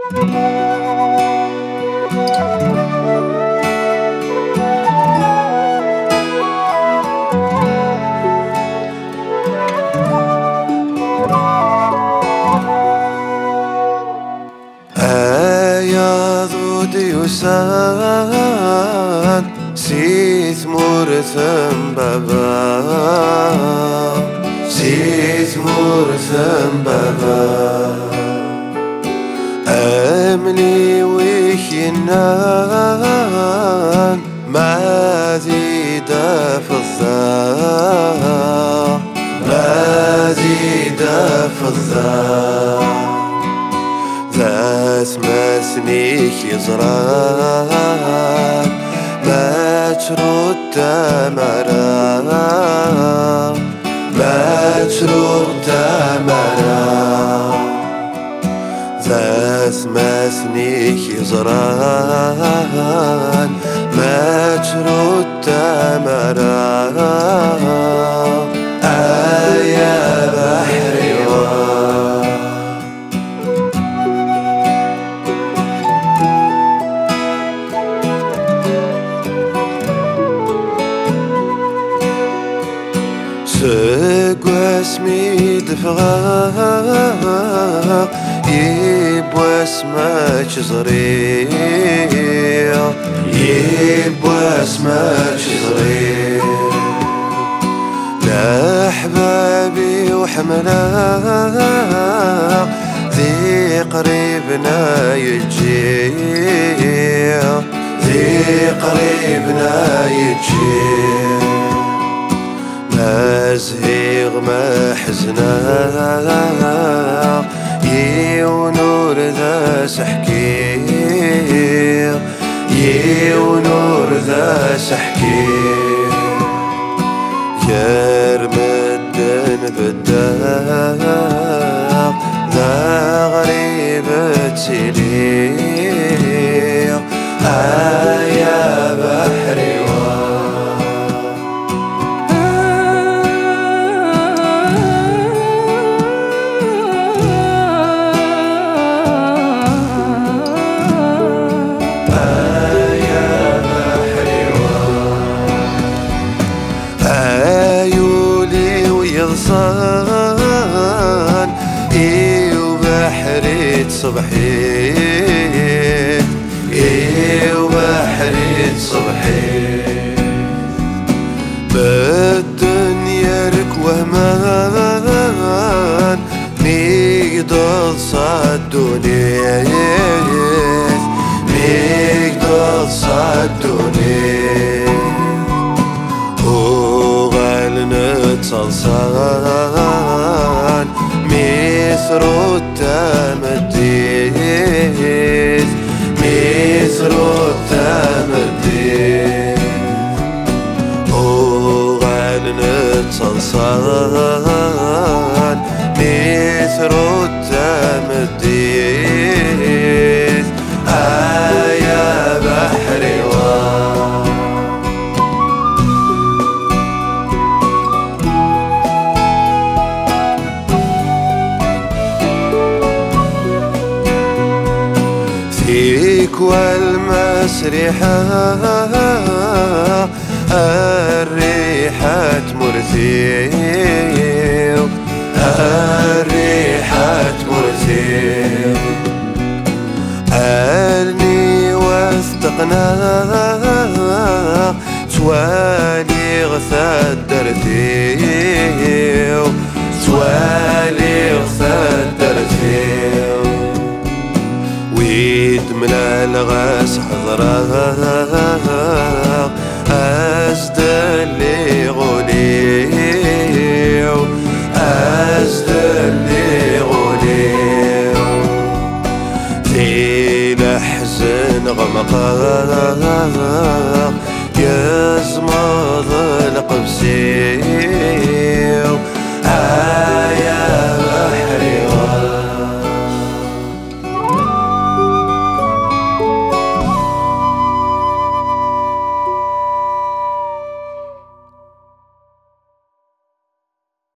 يا ضود يسان سيث مرثم بابا سيث مرثم بابا أمني ويخينان ما زيد فضا ما زيد فضا ذات مسنيك يزران ما ترد مرا ما ترد مرا ذات مسنيك يزران ما ترد مرا يا بحري اسمي دفغا يبوا اسمك زريع يبوا اسمك زريع لأحبابي وحملا ذي قريبنا يجيع ذي قريبنا يجيع ما زهيغ ما حزنا ونور ذا سحكي ونور ذا سحكي يرمدن بالداق ذا غريب تسيليق يا بحري يغصان وبحريت صبحيت وبحريت صبحيت بالدنيا ركوه مان ميقدر صدوني ميقدر صدوني صلصان مثل التمديد مثل التمديد وغنت صلصان مثل التمديد يا بحري والمسرحة الريحة مرثيو الريحة مرثيو أرني واثقنا توالي غثاد درثيو توالي غثاد